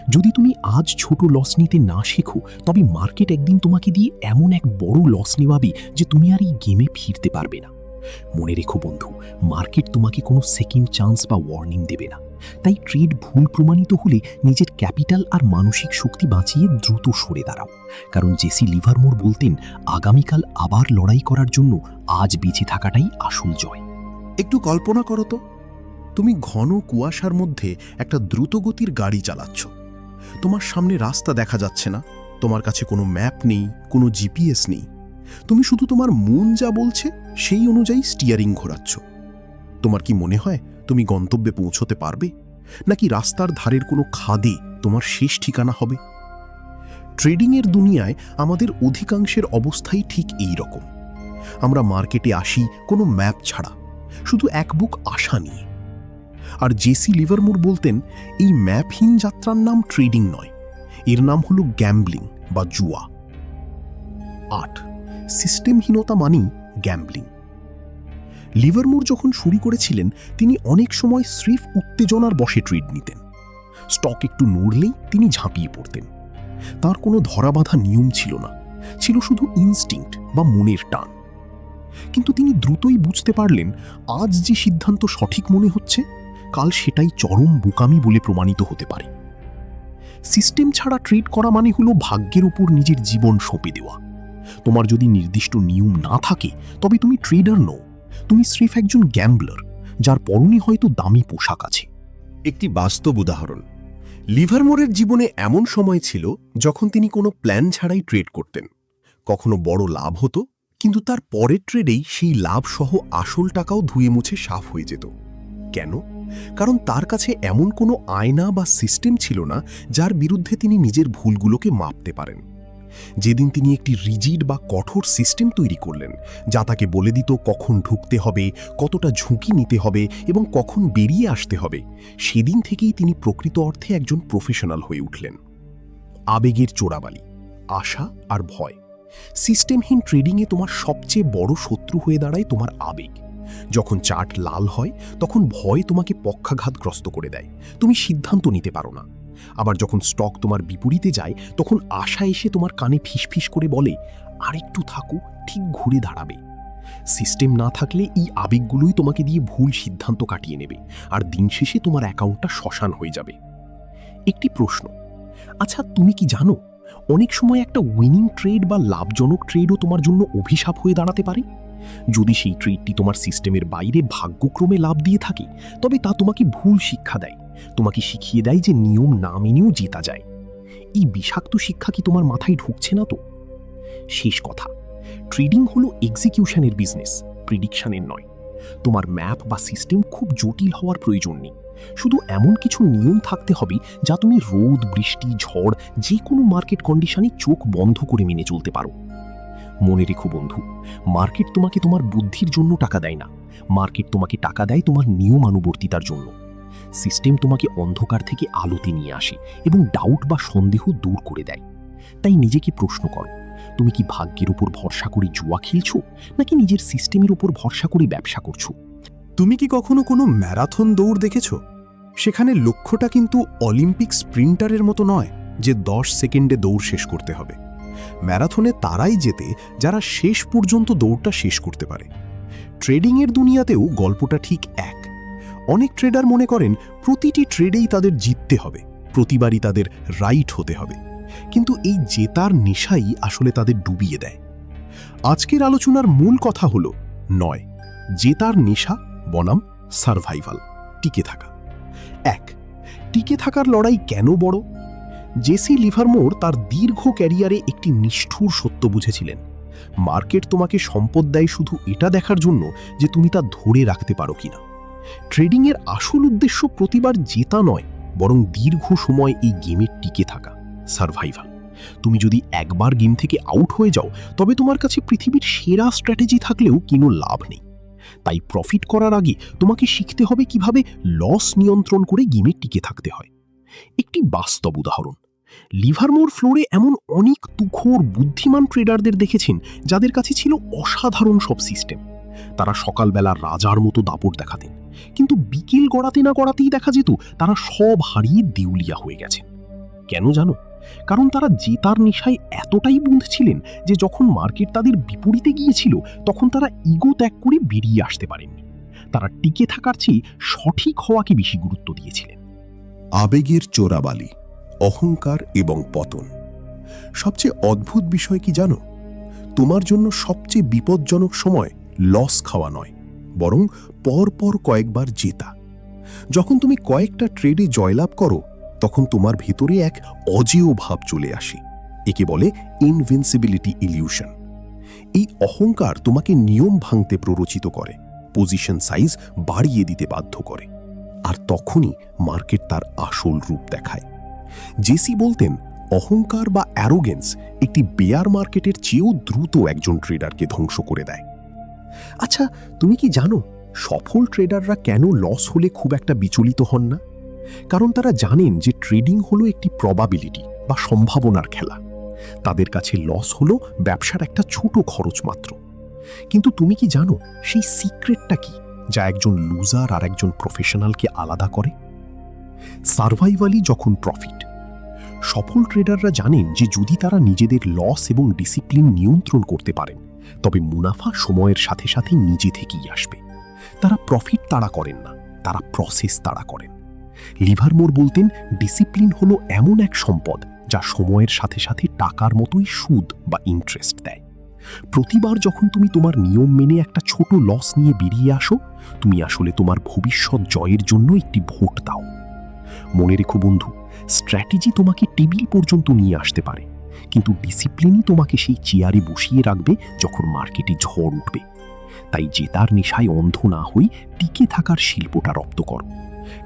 যদি তুমি আজ ছোট লস নিতে না শেখো, তবে মার্কেট একদিন তোমাকে দিয়ে এমন এক বড় লস নেওয়াবে যে তুমি আর এই গেমে ফিরতে পারবে না। মনে রেখো বন্ধু, মার্কেট তোমাকে কোনো সেকেন্ড চান্স বা ওয়ার্নিং দেবে না। তাই ট্রেড ভুল প্রমাণিত হলে নিজের ক্যাপিটাল আর মানসিক শক্তি বাঁচিয়ে দ্রুত সরে দাঁড়াও, কারণ জেসি লিভারমোর বলতেন আগামীকাল আবার লড়াই করার জন্য আজ বেঁচে থাকাটাই আসল জয়। একটু কল্পনা করো তো, তুমি ঘন কুয়াশার মধ্যে একটা দ্রুতগতির গাড়ি চালাচ্ছ। তোমার সামনে রাস্তা দেখা যাচ্ছে না, তোমার কাছে কোনো ম্যাপ নেই, কোনো জিপিএস নেই। তুমি শুধু তোমার মন যা বলছে সেই অনুযায়ী স্টিয়ারিং ঘোরাচ্ছ। তোমার কি মনে হয় তুমি গন্তব্যে পৌঁছতে পারবে, নাকি রাস্তার ধারের কোনো খাদে তোমার শেষ ঠিকানা হবে? ট্রেডিংয়ের দুনিয়ায় আমাদের অধিকাংশের অবস্থাই ঠিক এই রকম। আমরা মার্কেটে আসি কোনো ম্যাপ ছাড়া, শুধু এক বুক আশা নিয়ে। আর জেসি লিভারমোর বলতেন এই ম্যাপহীন যাত্রার নাম ট্রেডিং নয়, এর নাম হলো গ্যাম্বলিং বা জুয়া। 8. সিস্টেমহীনতা মানেই গ্যাম্বলিং। লিভারমোর যখন শুরু করেছিলেন তিনি অনেক সময় স্রেফ উত্তেজনার বশে ট্রেড নিতেন। স্টক একটু নড়লেই তিনি ঝাঁপিয়ে পড়তেন। তার কোনো ধরাবাঁধা নিয়ম ছিল না, ছিল শুধু ইনস্টিংক্ট বা মনের টান। কিন্তু তিনি দ্রুতই বুঝতে পারলেন আজ যে সিদ্ধান্ত সঠিক মনে হচ্ছে, কাল সেটাই চরম বোকামি বলে প্রমাণিত হতে পারে। সিস্টেম ছাড়া ট্রেড করা মানে হলো ভাগ্যের উপর নিজের জীবন সঁপে দেওয়া। তোমার যদি নির্দিষ্ট নিয়ম না থাকে তবে তুমি ট্রেডার নও, তুমি স্রেফ একজন গ্যাম্বলার যার পরনে হয়তো দামি পোশাক আছে। একটি বাস্তব উদাহরণ। লিভারমোরের জীবনে এমন সময় ছিল যখন তিনি কোনো প্ল্যান ছাড়াই ট্রেড করতেন। কখনো বড় লাভ হতো, কিন্তু তার পরের ট্রেডেই সেই লাভ সহ আসল টাকাও ধুয়ে মুছে সাফ হয়ে যেত। কেন? কারণ তার কাছে এমন কোনো আয়না বা সিস্টেম ছিল না যার বিরুদ্ধে তিনি নিজের ভুলগুলোকে মাপতে পারেন। যেদিন তিনি একটি রিজিড বা কঠোর সিস্টেম তৈরি করলেন, যা তাকে বলে দিত কখন ঢুকতে হবে, কতটা ঝুঁকি নিতে হবে এবং কখন বেরিয়ে আসতে হবে, সেদিন থেকেই তিনি প্রকৃত অর্থে একজন প্রফেশনাল হয়ে উঠলেন। আবেগের চোরাবালি, আশা আর ভয়। সিস্টেমহীন ট্রেডিংয়ে তোমার সবচেয়ে বড় শত্রু হয়ে দাঁড়ায় তোমার আবেগ। যখন চার্ট লাল হয় তখন ভয় তোমাকে পক্ষাঘাতগ্রস্ত করে দেয়, তুমি সিদ্ধান্ত নিতে পারো না। আবার যখন স্টক তোমার বিপরীতে যায় তখন আশা এসে তোমার কানে ফিসফিস করে বলে আরেকটু থাকো, ঠিক ঘুরে দাঁড়াবে। সিস্টেম না থাকলে এই আবেগগুলোই তোমাকে দিয়ে ভুল সিদ্ধান্ত কাটিয়ে নেবে, আর দিন শেষে তোমার অ্যাকাউন্টটা শ্মশান হয়ে যাবে। একটি প্রশ্ন, আচ্ছা তুমি কি জানো অনেক সময় একটা উইনিং ট্রেড বা লাভজনক ট্রেডও তোমার জন্য অভিশাপ হয়ে দাঁড়াতে পারে? যদি সেই ট্রেডটি তোমার সিস্টেমের বাইরে ভাগ্যক্রমে লাভ দিয়ে থাকে, তবে তা তোমাকে ভুল শিক্ষা দেয়, তোমাকে শিখিয়ে দেয় যে নিয়ম না মেনেও জেতা যায়। এই বিষাক্ত শিক্ষা কি তোমার মাথায় ঢুকছে না তো? শেষ কথা, ট্রেডিং হলো এক্সিকিউশনের বিজনেস, প্রিডিকশনের নয়। তোমার ম্যাপ বা সিস্টেম খুব জটিল হওয়ার প্রয়োজন নেই, শুধু এমন কিছু নিয়ম থাকতে হবে যা তুমি রোদ, বৃষ্টি, ঝড় যে কোনো মার্কেট কন্ডিশনে চোখ বন্ধ করে মেনে চলতে পারো। মনে রেখো বন্ধু, মার্কেট তোমাকে তোমার বুদ্ধির জন্য টাকা দেয় না, মার্কেট তোমাকে টাকা দেয় তোমার নিয়মানুবর্তিতার জন্য। সিস্টেম তোমাকে অন্ধকার থেকে আলোতে নিয়ে আসে এবং ডাউট বা সন্দেহ দূর করে দেয়। তাই নিজেকে প্রশ্ন করো, তুমি কি ভাগ্যের উপর ভরসা করে জুয়া খেলছো, নাকি নিজের সিস্টেমের উপর ভরসা করে ব্যবসা করছো? তুমি কি কখনো কোনো ম্যারাথন দৌড় দেখেছ? সেখানে লক্ষ্যটা কিন্তু অলিম্পিক স্প্রিন্টারের মতো নয় যে 10 সেকেন্ডে দৌড় শেষ করতে হবে। ম্যারাথনে তারাই জেতে যারা শেষ পর্যন্ত দৌড়টা শেষ করতে পারে। ট্রেডিংয়ের দুনিয়াতেও গল্পটা ঠিক এক। অনেক ট্রেডার মনে করেন প্রতিটি ট্রেডেই তাদের জিততে হবে, প্রতিবারই তাদের রাইট হতে হবে, কিন্তু এই জেতার নেশাই আসলে তাদের ডুবিয়ে দেয়। আজকের আলোচনার মূল কথা হলো নয় জেতার নেশা বনাম সার্ভাইভাল, টিকে থাকা। 1. টিকে থাকার লড়াই কেন বড়? জেসি লিভারমোর তার দীর্ঘ ক্যারিয়ারে একটি নিষ্ঠুর সত্য বুঝেছিলেন। মার্কেট তোমাকে সম্পদ দেয় শুধু এটা দেখার জন্য যে তুমি তা ধরে রাখতে পারো কিনা। ট্রেডিংয়ের আসল উদ্দেশ্য প্রতিবার জেতা নয়, বরং দীর্ঘ সময় এই গেমে টিকে থাকা, সার্ভাইভাল। তুমি যদি একবার গেম থেকে আউট হয়ে যাও তবে তোমার কাছে পৃথিবীর সেরা স্ট্র্যাটেজি থাকলেও কোনো লাভ নেই। তাই প্রফিট করার আগে তোমাকে শিখতে হবে কিভাবে লস নিয়ন্ত্রণ করে গেমে টিকে থাকতে হয়। একটি বাস্তব উদাহরণ, লিভারমোর ফ্লোরে এমন অনেক তুখোড় বুদ্ধিমান ট্রেডারদের দেখেছেন যাদের কাছে ছিল অসাধারণ সব সিস্টেম। তারা সকালবেলা রাজার মতো দাপট দেখাতেন, কিন্তু বিকেল গড়াতে না গড়াতেই দেখা যেত তারা সব হারিয়ে দেউলিয়া হয়ে গেছেন। কেন জানো? কারণ তারা জেতার নেশায় এতটাই বুঁদ ছিলেন যে যখন মার্কেট তাদের বিপরীতে গিয়েছিল তখন তারা ইগো ত্যাগ করে বেরিয়ে আসতে পারেননি। তারা টিকে থাকার চেয়ে সঠিক হওয়াকে বেশি গুরুত্ব দিয়েছিলেন। আবেগের চোরাবালি, অহংকার এবং পতন। সবচেয়ে অদ্ভুত বিষয় কি জানো? তোমার জন্য সবচেয়ে বিপজ্জনক সময় লস খাওয়া নয়, বরং পরপর কয়েকবার জেতা। যখন তুমি কয়েকটা ট্রেডে জয়লাভ করো, তখন তোমার ভেতরে এক অজেয় ভাব চলে আসে। একে বলে ইনভিনসিবিলিটি ইলিউশন। এই অহংকার তোমাকে নিয়ম ভাঙতে প্ররোচিত করে, পজিশন সাইজ বাড়িয়ে দিতে বাধ্য করে। আর তখনই মার্কেট তার আসল রূপ দেখায়। জেসি বলতেন, অহংকার বা অ্যারোগেন্স একটি বেয়ার মার্কেটের চেয়েও দ্রুত একজন ট্রেডারকে ধ্বংস করে দেয়। আচ্ছা, তুমি কি জানো সফল ট্রেডাররা কেন লস হলে খুব একটা বিচলিত হন না? কারণ তারা জানেন যে ট্রেডিং হলো একটি প্রবাবিলিটি বা সম্ভাবনার খেলা। তাদের কাছে লস হলো ব্যবসার একটা ছোট খরচ মাত্র। কিন্তু তুমি কি জানো সেই সিক্রেটটা কি, যা একজন লুজার আর একজন প্রফেশনালকে আলাদা করে? সার্ভাইভালই যখন প্রফিট। সফল ট্রেডাররা জানেন যে যদি তারা নিজেদের লস এবং ডিসিপ্লিন নিয়ন্ত্রণ করতে পারেন, তবে মুনাফা সময়ের সাথে সাথে নিজে থেকেই আসবে। তারা প্রফিট তাড়া করেন না, তারা প্রসেস তাড়া করেন। লিভারমোর বলতেন, ডিসিপ্লিন হলো এমন এক সম্পদ যা সময়ের সাথে সাথে টাকার মতোই সুদ বা ইন্টারেস্ট দেয়। প্রতিবার যখন তুমি তোমার নিয়ম মেনে একটা ছোট লস নিয়ে বেরিয়ে আসো, তুমি আসলে তোমার ভবিষ্যৎ জয়ের জন্য একটি ভোট দাও। মনে রেখো বন্ধু, স্ট্র্যাটেজি তোমাকে টেবিল পর্যন্ত নিয়ে আসতে পারে, কিন্তু ডিসিপ্লিনই তোমাকে সেই চেয়ারে বসিয়ে রাখবে যখন মার্কেটে ঝড় উঠবে। তাই জেতার নেশায় অন্ধ না হই, টিকে থাকার শিল্পটা রপ্ত করো।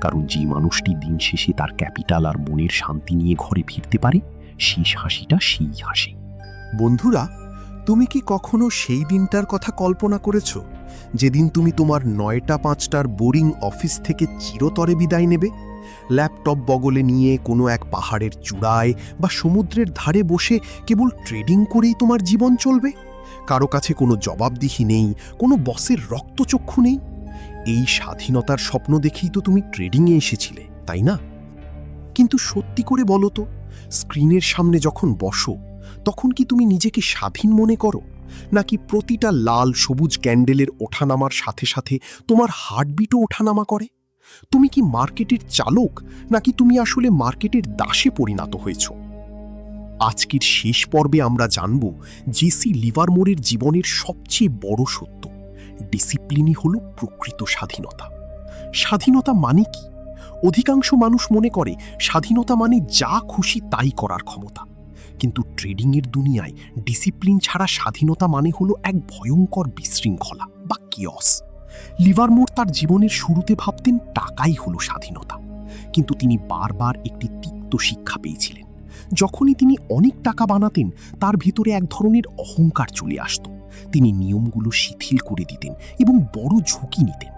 কারণ যে মানুষটি দিন শেষে তার ক্যাপিটাল আর মনের শান্তি নিয়ে ঘরে ফিরতে পারে, শেষ হাসিটা সেই হাসি। বন্ধুরা, তুমি কি কখনো সেই দিনটার কথা কল্পনা করেছ যেদিন তুমি তোমার 9টা 5টার বোরিং অফিস থেকে চিরতরে বিদায় নেবে? ল্যাপটপ বগলে নিয়ে কোনো এক পাহাড়ের চূড়ায় বা সমুদ্রের ধারে বসে কেবল ট্রেডিং করেই তোমার জীবন চলবে? কারো কাছে কোনো জবাবদিহি নেই, কোনো বসের রক্তচক্ষু নেই। এই স্বাধীনতার স্বপ্ন দেখেই তো তুমি ট্রেডিংয়ে এসেছিলে, তাই না? কিন্তু সত্যি করে বলো তো, স্ক্রিনের সামনে যখন বসো, তখন কি তুমি নিজেকে স্বাধীন মনে করো, নাকি প্রতিটা লাল সবুজ ক্যান্ডেলের ওঠানামার সাথে সাথে তোমার হার্টবিটও ওঠানামা করে? তুমি কি মার্কেটের চালক, নাকি তুমি আসলে মার্কেটের দাসে পরিণত হয়েছ? আজকের শেষ পর্বে আমরা জানব জেসি লিভারমোরের জীবনের সবচেয়ে বড় সত্য। ডিসিপ্লিনই হলো প্রকৃত স্বাধীনতা। স্বাধীনতা মানে কি? অধিকাংশ মানুষ মনে করে স্বাধীনতা মানে যা খুশি তাই করার ক্ষমতা। কিন্তু ট্রেডিংয়ের দুনিয়ায় ডিসিপ্লিন ছাড়া স্বাধীনতা মানে হলো এক ভয়ঙ্কর বিশৃঙ্খলা বা কিয়স। লিভারমোর তার জীবনের শুরুতে ভাবতেন টাকাই হলো স্বাধীনতা, কিন্তু তিনি বারবার একটি তিক্ত শিক্ষা পেয়েছিলেন। যখনই তিনি অনেক টাকা বানাতেন, তার ভেতরে এক ধরনের অহংকার চলে আসত। তিনি নিয়মগুলো শিথিল করে দিতেন এবং বড় ঝুঁকি নিতেন।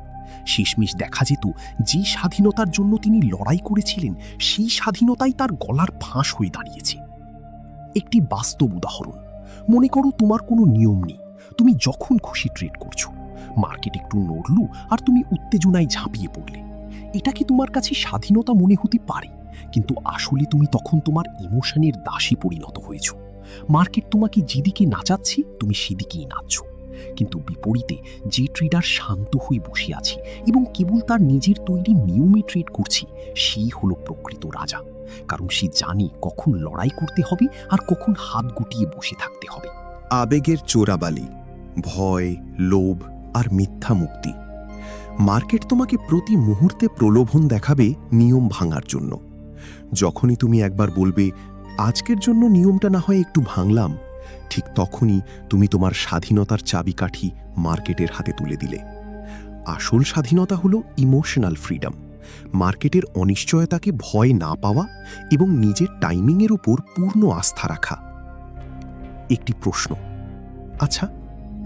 শেষমেশ দেখা যেত যে স্বাধীনতার জন্য তিনি লড়াই করেছিলেন, সেই স্বাধীনতাই তার গলার ফাঁস হয়ে দাঁড়িয়েছে। একটি বাস্তব উদাহরণ, মনে করো তোমার কোনো নিয়ম নেই, তুমি যখন খুশি ট্রেড করছো। মার্কেট একটু নড়ল আর তুমি উত্তেজনায় ঝাঁপিয়ে পড়লে। এটা কি তোমার কাছে স্বাধীনতা মনে হতে পারে, কিন্তু আসলে তুমি তখন তোমার ইমোশনের দাসে পরিণত হয়েছ। মার্কেট তোমাকে যেদিকে নাচাচ্ছে, তুমি সেদিকেই নাচছো। কিন্তু বিপরীতে যে ট্রেডার শান্ত হয়ে বসে আছে এবং কেবল তার নিজের তৈরি নিয়মে ট্রেড করছে, সেই হলো প্রকৃত রাজা। কারণ সে জানে কখন লড়াই করতে হবে আর কখন হাত গুটিয়ে বসে থাকতে হবে। আবেগের চোরাবালি, ভয়, লোভ আর মিথ্যা মুক্তি। মার্কেট তোমাকে প্রতি মুহূর্তে প্রলোভন দেখাবে নিয়ম ভাঙার জন্য। যখনই তুমি একবার বলবে, আজকের জন্য নিয়মটা না হয় একটু ভাঙলাম, ঠিক তখনই তুমি তোমার স্বাধীনতার চাবিকাঠি মার্কেটের হাতে তুলে দিলে। আসল স্বাধীনতা হলো ইমোশনাল ফ্রিডম, মার্কেটের অনিশ্চয়তাকে ভয় না পাওয়া এবং নিজের টাইমিংয়ের উপর পূর্ণ আস্থা রাখা। একটি প্রশ্ন, আচ্ছা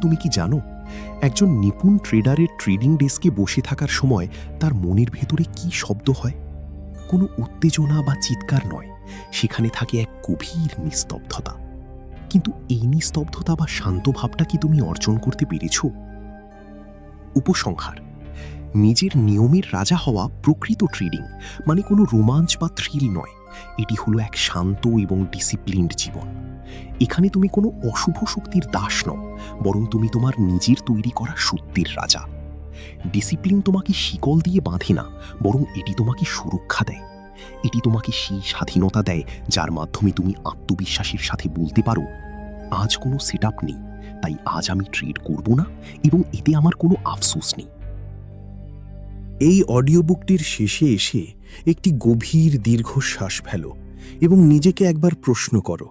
তুমি কি জানো একজন নিপুণ ট্রেডারের ট্রেডিং ডেস্কে বসে থাকার সময় তার মনের ভেতরে কি শব্দ হয়? কোনো উত্তেজনা বা চিৎকার নয়, সেখানে থাকে এক গভীর নিস্তব্ধতা। কিন্তু এই নিস্তব্ধতা বা শান্ত ভাবটা কি তুমি অর্জন করতে পেরেছ? উপসংহার, নিজের নিয়মের রাজা হওয়া প্রকৃত ট্রেডিং মানে কোনো রোমাঞ্চ বা থ্রিল নয়। এটি হলো এক শান্ত এবং ডিসিপ্লিনড জীবন। এখানে তুমি কোনো অশুভ শক্তির দাস নও, বরং তুমি তোমার নিজের তৈরি করা সত্যের রাজা। ডিসিপ্লিন তোমাকে শিকল দিয়ে বাঁধে না, বরং এটি তোমাকে সুরক্ষা দেয়। এটি তোমাকে সেই স্বাধীনতা দেয় যার মাধ্যমে তুমি আত্মবিশ্বাসের সাথে বলতে পারো, আজ কোনো সেটআপ নেই, তাই আজ আমি ট্রেড করব না এবং এতে আমার কোনো আফসোস নেই। এই অডিও বুকটির শেষে এসে একটি গভীর দীর্ঘশ্বাস ফেলো এবং নিজেকে একবার প্রশ্ন করো,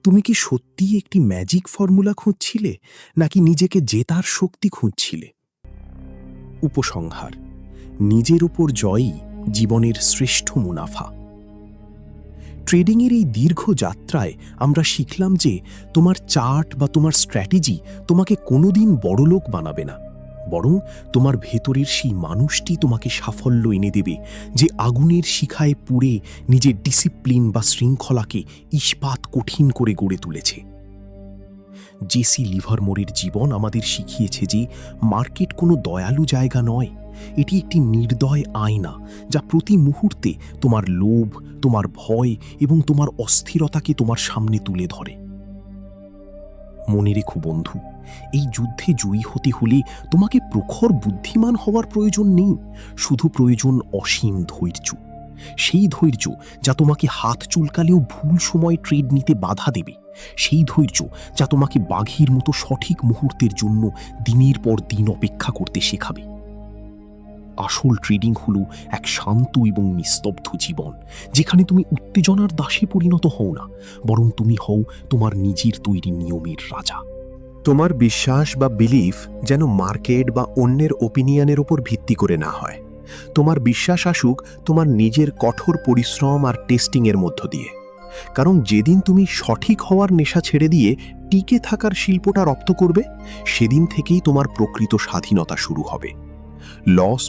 তুমি কি সত্যিই একটি ম্যাজিক ফর্মুলা খুঁজছিলে নাকি নিজেকে জেতার শক্তি খুঁজছিলে? উপসংহার: নিজের উপর জয়ই জীবনের শ্রেষ্ঠ মুনাফা। ট্রেডিংয়ের এই দীর্ঘ যাত্রায় আমরা শিখলাম যে তোমার চার্ট বা তোমার স্ট্র্যাটেজি তোমাকে কোনোদিন বড়লোক বানাবে না, বরং তোমার ভেতরের সেই মানুষটি তোমাকে সাফল্য এনে দেবে, যে আগুনের শিখায় পুড়ে নিজের ডিসিপ্লিন বা শৃঙ্খলাকে ইস্পাত কঠিন করে গড়ে তুলেছে। জেসি লিভারমোরের জীবন আমাদের শিখিয়েছে যে মার্কেট কোনো দয়ালু জায়গা নয়, এটি একটি নির্দয় আয়না যা প্রতি মুহূর্তে তোমার লোভ, তোমার ভয় এবং তোমার অস্থিরতাকে তোমার সামনে তুলে ধরে। মনে রেখো বন্ধু, এই যুদ্ধে জয়ী হতে হলে তোমাকে প্রখর বুদ্ধিমান হওয়ার প্রয়োজন নেই, শুধু প্রয়োজন অসীম ধৈর্য। সেই ধৈর্য যা তোমাকে হাত চুলকালেও ভুল সময় ট্রেড নিতে বাধা দেবে, সেই ধৈর্য যা তোমাকে বাঘের মতো সঠিক মুহূর্তের জন্য দিনের পর দিন অপেক্ষা করতে শেখাবে। আসল ট্রেডিং হলো এক শান্ত এবং নিস্তব্ধ জীবন, যেখানে তুমি উত্তেজনার দাসে পরিণত হও না, বরং তুমি হও তোমার নিজের তৈরি নিয়মের রাজা। তোমার বিশ্বাস বা বিলিফ যেন মার্কেট বা অন্যের ওপিনিয়নের ওপর ভিত্তি করে না হয়। তোমার বিশ্বাস আসুক তোমার নিজের কঠোর পরিশ্রম আর টেস্টিংয়ের মধ্য দিয়ে। কারণ যেদিন তুমি সঠিক হওয়ার নেশা ছেড়ে দিয়ে টিকে থাকার শিল্পটা রপ্ত করবে, সেদিন থেকেই তোমার প্রকৃত স্বাধীনতা শুরু হবে। লস